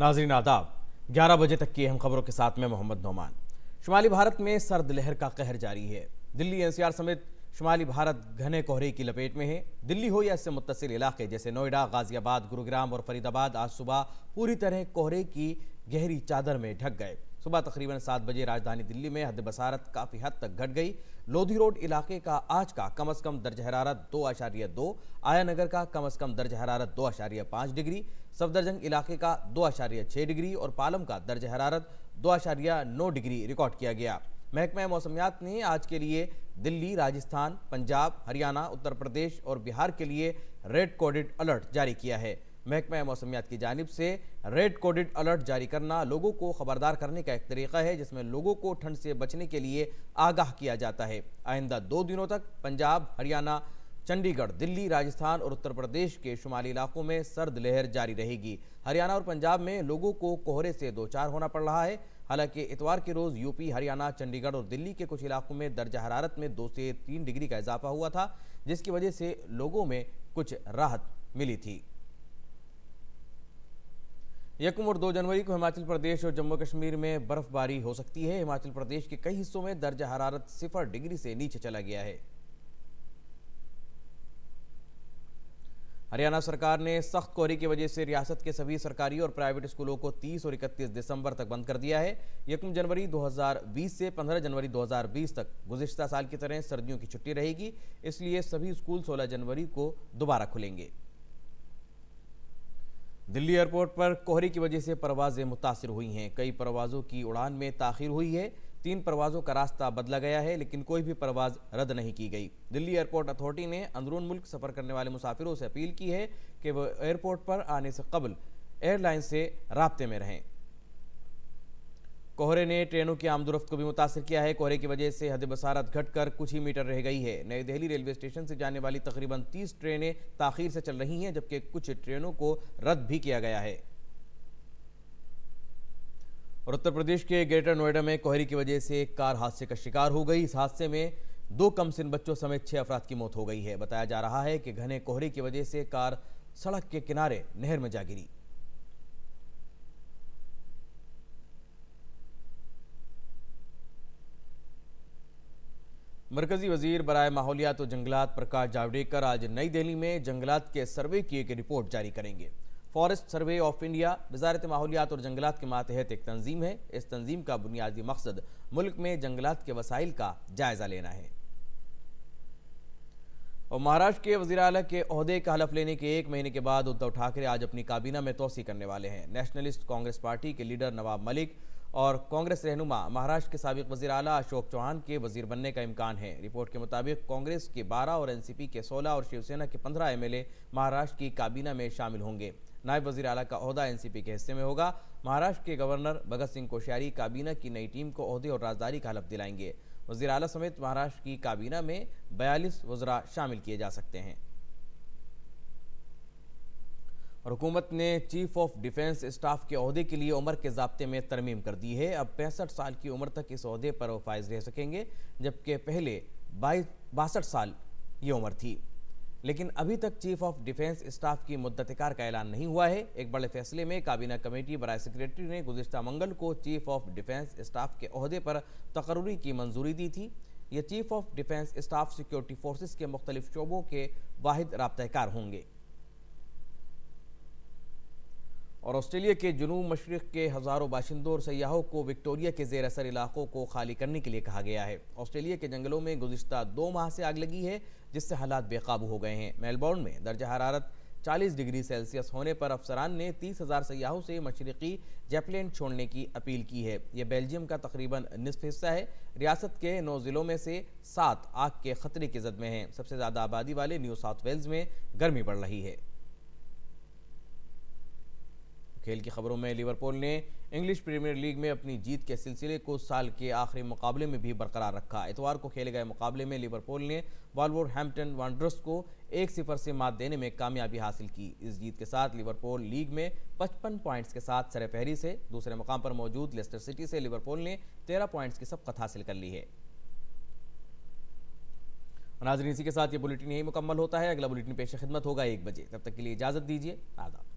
नाज़रीन आदाब। 11 बजे तक की अहम खबरों के साथ में मोहम्मद नौमान। शुमाली भारत में सर्द लहर का कहर जारी है। दिल्ली एनसीआर समेत शुमाली भारत घने कोहरे की लपेट में है। दिल्ली हो या इससे मुत्तसिल इलाके जैसे नोएडा, गाजियाबाद, गुरुग्राम और फरीदाबाद आज सुबह पूरी तरह कोहरे की गहरी चादर में ढक गए। सुबह तकरीबन 7 बजे राजधानी दिल्ली में हद बसारत काफ़ी हद तक घट गई। लोधी रोड इलाके का आज का कम अज़ कम दर्ज हरारत 2.2, आया नगर का कम अज़ कम दर्ज हरारत 2.5 डिग्री, सफदरजंग इलाके का 2.6 डिग्री और पालम का दर्ज हरारत 2.9 डिग्री रिकॉर्ड किया गया। महकमा मौसमियात ने आज के लिए दिल्ली, राजस्थान, पंजाब, हरियाणा, उत्तर प्रदेश और बिहार के लिए रेड कोडेड अलर्ट जारी किया है। महकमा मौसमियात की जानिब से रेड कोडेड अलर्ट जारी करना लोगों को खबरदार करने का एक तरीका है जिसमें लोगों को ठंड से बचने के लिए आगाह किया जाता है। आइंदा 2 दिनों तक पंजाब, हरियाणा, चंडीगढ़, दिल्ली, राजस्थान और उत्तर प्रदेश के शुमाली इलाकों में सर्द लहर जारी रहेगी। हरियाणा और पंजाब में लोगों को कोहरे से दो चार होना पड़ रहा है। हालांकि इतवार के रोज यूपी, हरियाणा, चंडीगढ़ और दिल्ली के कुछ इलाकों में दर्जा हरारत में 2 से 3 डिग्री का इजाफा हुआ था, जिसकी वजह से लोगों में कुछ राहत मिली थी। 1 और 2 जनवरी को हिमाचल प्रदेश और जम्मू कश्मीर में बर्फबारी हो सकती है। हिमाचल प्रदेश के कई हिस्सों में दर्जा हरारत 0 डिग्री से नीचे चला गया है। हरियाणा सरकार ने सख्त कोहरे की वजह से रियासत के सभी सरकारी और प्राइवेट स्कूलों को 30 और 31 दिसंबर तक बंद कर दिया है। 1 जनवरी 2020 से 15 जनवरी 2020 तक गुज़िश्ता साल की तरह सर्दियों की छुट्टी रहेगी, इसलिए सभी स्कूल 16 जनवरी को दोबारा खुलेंगे। दिल्ली एयरपोर्ट पर कोहरे की वजह से परवाजें मुतासिर हुई हैं। कई परवाज़ों की उड़ान में ताख़ीर हुई है। 3 परवाज़ों का रास्ता बदला गया है, लेकिन कोई भी परवाज़ रद्द नहीं की गई। दिल्ली एयरपोर्ट अथॉरिटी ने अंदरून मुल्क सफ़र करने वाले मुसाफिरों से अपील की है कि वह एयरपोर्ट पर आने से कबल एयरलाइन से राब्ते में रहें। कोहरे ने ट्रेनों की आमदोरफ्त को भी मुतासर किया है। कोहरे की वजह से हद बसारत घटकर कुछ ही मीटर रह गई है। नई दिल्ली रेलवे स्टेशन से जाने वाली तकरीबन 30 ट्रेनें ताख़ीर से चल रही हैं, जबकि कुछ ट्रेनों को रद्द भी किया गया है। और उत्तर प्रदेश के ग्रेटर नोएडा में कोहरे की वजह से एक कार हादसे का शिकार हो गई। इस हादसे में 2 कमसिन बच्चों समेत 6 अफराद की मौत हो गई है। बताया जा रहा है कि घने कोहरे की वजह से कार सड़क के किनारे नहर में जा गिरी। मरकजी वजीर बराए माहौलियात और जंगलात प्रकाश जावड़ेकर आज नई दिल्ली में जंगलात के सर्वे की एक रिपोर्ट जारी करेंगे। फॉरेस्ट सर्वे ऑफ इंडिया वजारत माहौलियात और जंगलात के मातहत एक तंजीम है। इस तंजीम का बुनियादी मकसद मुल्क में जंगलात के वसाइल का जायजा लेना है। और महाराष्ट्र के वज़ीर आला के ओहदे का हलफ लेने के 1 महीने के बाद उद्धव ठाकरे आज अपनी काबीना में तोसी करने वाले हैं। नेशनलिस्ट कांग्रेस पार्टी के लीडर नवाब मलिक और कांग्रेस रहनुमा महाराष्ट्र के साबिक वज़ीर आला अशोक चौहान के वज़ीर बनने का इम्कान है। रिपोर्ट के मुताबिक कांग्रेस के 12 और एनसीपी के 16 और शिवसेना के 15 एमएलए महाराष्ट्र की काबीना में शामिल होंगे। नायब वज़ीर आला का ओहदा एनसीपी के हिस्से में होगा। महाराष्ट्र के गवर्नर भगत सिंह कोश्यारी काबीना की नई टीम को ओहदे और राजदारी का हलफ दिलाएंगे। वज़ीर आला समेत महाराष्ट्र की काबीना में 42 वज़रा शामिल किए जा सकते हैं। और हुकूमत ने चीफ ऑफ डिफेंस स्टाफ के ओहदे के लिए उम्र के ज़ाब्ते में तरमीम कर दी है। अब 65 साल की उम्र तक इस ओहदे पर फाइज रह सकेंगे, जबकि पहले 62 साल ये उम्र थी। लेकिन अभी तक चीफ ऑफ डिफेंस स्टाफ की मुद्दत-ए-कार का ऐलान नहीं हुआ है। एक बड़े फैसले में काबीना कमेटी बराए सेक्रेटरी ने गुज़िश्ता मंगल को चीफ ऑफ डिफेंस स्टाफ के ओहदे पर तकर्रुरी की मंजूरी दी थी। ये chief of defence staff security forces के मुख्तलिफ शोबों के वाहिद राब्ता-ए-कार होंगे। और ऑस्ट्रेलिया के जुनूब मशरिक़ के हज़ारों बाशिंदों और सयाहों को विक्टोरिया के ज़ेर असर इलाकों को खाली करने के लिए कहा गया है। ऑस्ट्रेलिया के जंगलों में गुज़िश्ता 2 माह से आग लगी है, जिससे हालात बेकाबू हो गए हैं। मेलबोर्न में दर्जा हरारत 40 डिग्री सेल्सियस होने पर अफसरान ने 30,000 सयाहों से मशरिक़ी जैपलैंड छोड़ने की अपील की है। यह बेल्जियम का तकरीबन निसफ हिस्सा है। रियासत के 9 ज़िलों में से 7 आग के ख़तरे की ज़द में हैं। सबसे ज़्यादा आबादी वाले न्यू साउथ वेल्स में गर्मी बढ़ रही है। खेल की खबरों में लिवरपूल ने इंग्लिश प्रीमियर लीग में अपनी जीत के सिलसिले को साल के आखिरी मुकाबले में भी बरकरार रखा। इतवार को खेले गए मुकाबले में लिवरपूल ने वॉल्वरहैम्पटन वांडरर्स को 1-0 से मात देने में कामयाबी हासिल की। इस जीत के साथ लिवरपूल लीग में 55 पॉइंट्स के साथ सरपहरी से दूसरे मुकाम पर मौजूद लेस्टर सिटी से लिवरपूल ने 13 पॉइंट्स की सबकत हासिल कर ली है। नाज़रीन, इसी के साथ ये बुलेटिन यही मुकम्मल होता है। अगला बुलेटिन पेश खिदमत होगा 1 बजे। तब तक के लिए इजाज़त दीजिए। आदाब।